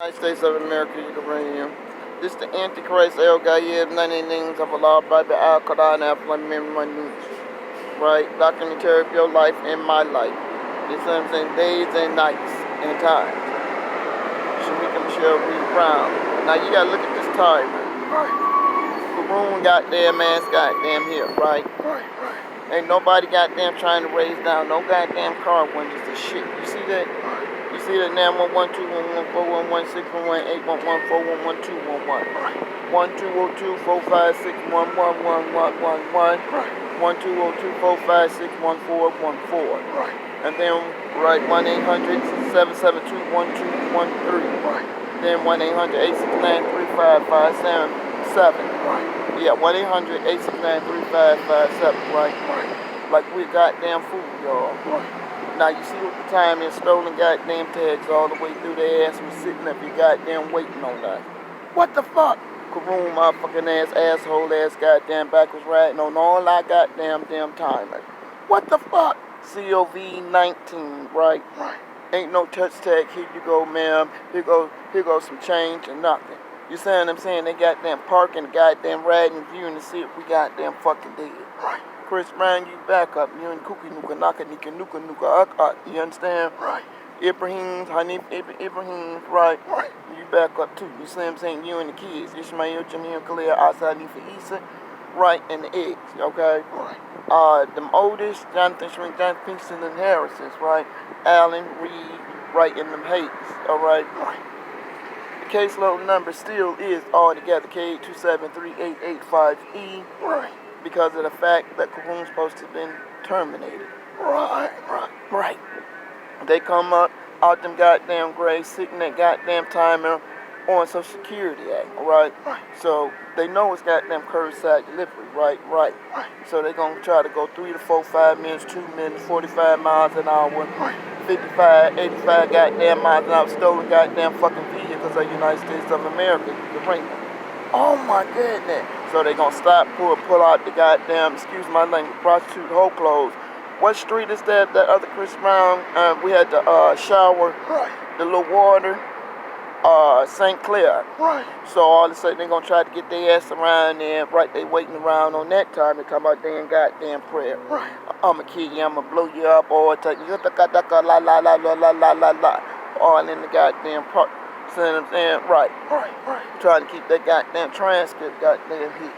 United States of America, Uranium. This is the Antichrist El Gayeb, 90 names of Allah, Bible, Al Quran, Aflam, News. Right? Documentary of your life and my life. You see what I'm saying? Days and nights and times. Shamika Michelle Reed Brown. Now you gotta look at this time. Right. Karoon goddamn ass goddamn here, right? Ain't nobody goddamn trying to raise down no goddamn car windows and shit. You see that? You see that now 112114116118114112111 120245611111 120245611414 and then right 1-800-772-1213 then 1-800-869-3557 yeah 1-800-869-3557 right like we goddamn food y'all. Now you see what the time is, stolen goddamn tags all the way through their ass. We sitting up here goddamn waiting on that. What the fuck? Karoon motherfucking ass, asshole ass, goddamn backwards riding on all our goddamn timers. What the fuck? COV19, right? Ain't no touch tag. Here you go, ma'am. Here goes some change and nothing. You see what I'm saying? They goddamn parking the goddamn riding viewing to see if we goddamn fucking dead. Right. Chris Brown, you back up. You and Cookie Nuka Naka Nika Nuka Nuka you understand? Right. Ibrahim, Hanif Ibrahim, right? You back up too. You see what I'm saying? You and the kids. Ishmael, Jamil, Khalil, Asa, Nifa, Issa, right? And the eggs, okay? Right. Them oldest, Jonathan Shrink, Jonathan Kingston, and Harrisons, right? Allen, Reed, right? And them Hayes, all right? Right. The caseload number still is altogether K2738885E. Right. Because of the fact that Karoon's supposed to have been terminated. Right. They come up out them goddamn graves, sitting that goddamn timer on Social Security Act, right? So they know it's goddamn curbside delivery, right? So they gonna try to go 3 to 4, 5 minutes, 2 minutes, 45 miles an hour, 55, 85 goddamn miles an hour, stolen goddamn fucking vehicles of the United States of America. You bring them. Oh my goodness. So they gonna stop, pull out the goddamn, excuse my language, prostitute whole clothes. What street is that other Chris Brown? We had the shower, the little water, St. Clair. So all of a sudden they gonna try to get their ass around there, right? They waiting around on that time to come out there and goddamn prayer. I'ma kill you, I'ma blow you up, all the time. All in the goddamn park. See what I'm saying? Right. Trying to keep that goddamn transcript goddamn hit.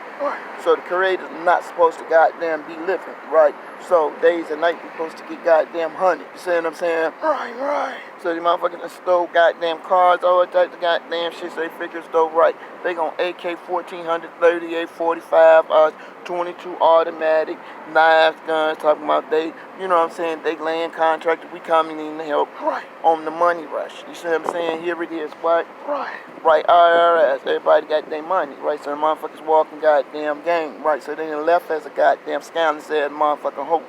So the creators are not supposed to goddamn be living, right? So days and nights we supposed to get goddamn honey. You see what I'm saying? Right. So the motherfuckers stole goddamn cars, all types of goddamn shit, so they figure stole right. They gon' AK-1400, 38, 45, 22 automatic, knives, guns, talking about they, you know what I'm saying, they land contractor, we coming in to help on the money rush. You see what I'm saying? Here it is, what? Right, IRS, everybody got their money, right? So the motherfuckers walking goddamn game, right? So they done left as a goddamn scandalous ass motherfucking hope.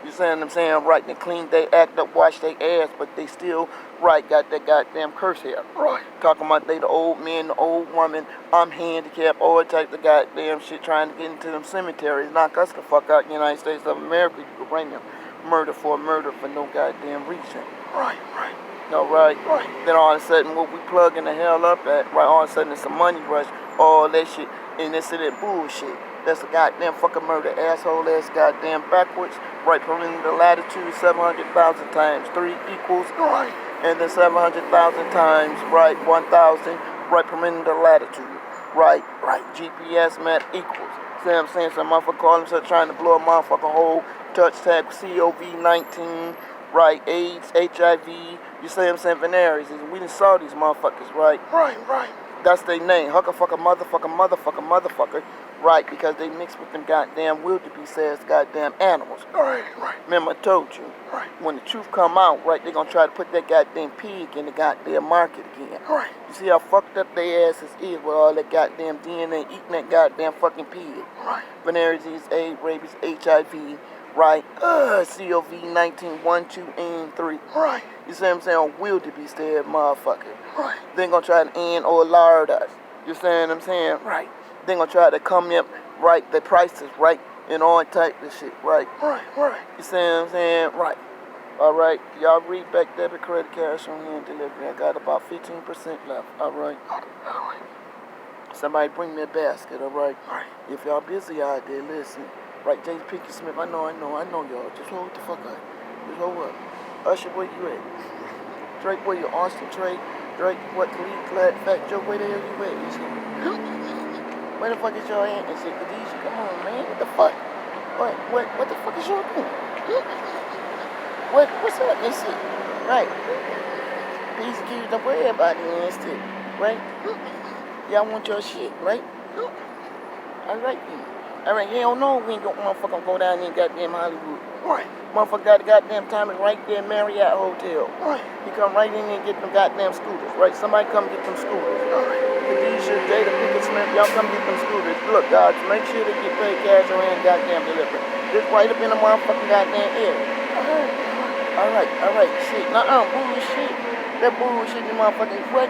You see what I'm saying? Right, they clean, they act up, wash their ass, but they still, got that goddamn curse here. Talking about they the old man, the old woman, I'm handicapped, all types of goddamn shit, trying to get into them cemeteries, knock us the fuck out in the United States of America. You can bring them murder for no goddamn reason. No, right? Then all of a sudden, what we plugging the hell up at, right, all of a sudden it's a money rush, all that shit, and this and that bullshit. That's a goddamn fucking murder, asshole ass goddamn backwards, right, putting the latitude 700,000 times 3 equals, and then 700,000 times, right, 1,000, right, permitting the latitude, right, GPS map equals. See what I'm saying? So motherfucker call himself trying to blow a motherfucker hole, touch tag COV19, right, AIDS, HIV, you see what I'm saying, venereals. We done saw these motherfuckers, right? That's their name, motherfucker, right, because they mix with them goddamn wildebeest ass goddamn animals. Remember I told you, when the truth come out, right, they gonna try to put that goddamn pig in the goddamn market again. You see how fucked up their asses is with all that goddamn DNA eating that goddamn fucking pig. Venereal disease, AIDS, rabies, HIV, right, COV19, 1, 2, and 3. You see what I'm saying? Wildebeest ass motherfucker. They gonna try to end or lard us. You see what I'm saying? They gonna try to come up, right, the prices, right, and all type of shit, right? You see what I'm saying? Alright, y'all read back debit, credit, cash on hand delivery. I got about 15% left. Alright. Somebody bring me a basket, alright? If y'all busy out there, listen. Right, James Pinky Smith, I know y'all. Just hold the fuck up. Just hold up. Usher, where you at? Drake, where you? Austin, Drake, what, Khalid, Glad, Fat Joe, where the hell you at? You see? Where the fuck is y'all at? And shit, Khadijah, come on, man. What the fuck? What the fuck is y'all doing? What's up and shit? Right. These kids don't worry about it and shit. Right? Y'all want your shit, right? Alright then. Alright, hell no, we ain't gonna motherfucking go down there in goddamn Hollywood. Right. Motherfucker got the goddamn timing right there in Marriott Hotel. Right. He come right in there and get them goddamn scooters, right? Somebody come get them scooters. Alright. Khadijah, Jada, Pinkett Smith, y'all come get them scooters. Look, guys, make sure they get paid cash on hand goddamn delivery. Just right up in the motherfucking goddamn area. Alright, shit. Bullshit. That bullshit in the motherfucking what?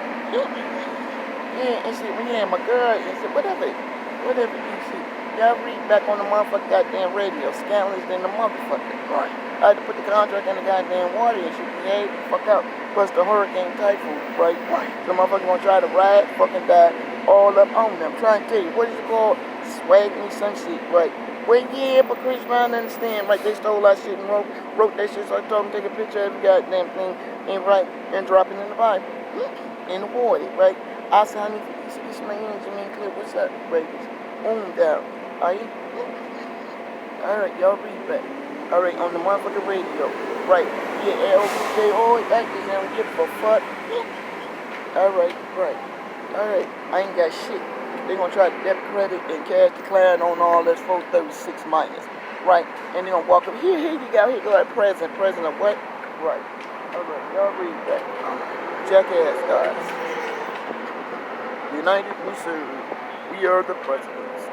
Yeah, and shit, yeah, my girl, and shit, whatever you shit. Y'all read back on the motherfucking goddamn radio, scandalous than the motherfucker. Right. I had to put the contract in the goddamn water and shit, yeah, fuck out. Plus the hurricane typhoon, right? So motherfucker gonna try to ride, fucking die, all up on them. I'm trying to tell you, what is it called? Swag me some shit, right? Well, yeah, but Chris Brown understand, right? They stole our shit and wrote that shit, so I told them to take a picture of the goddamn thing and drop it in the Bible. In the water, right? I said, honey, it's my Jermaine Clip, what's up, babies? Boom down. Are you? Alright, y'all read back. Alright, on the motherfucking radio. Right. Yeah, LBJ, all actors, and don't give a fuck. Alright, right. Alright, I ain't got shit. They gonna try to debit credit and cash decline on all this 436 minus. Right. And they gonna walk up, here you go, here go that president of what? Right. Alright, y'all read back. Jackass guys. United we serve. We are the presidents.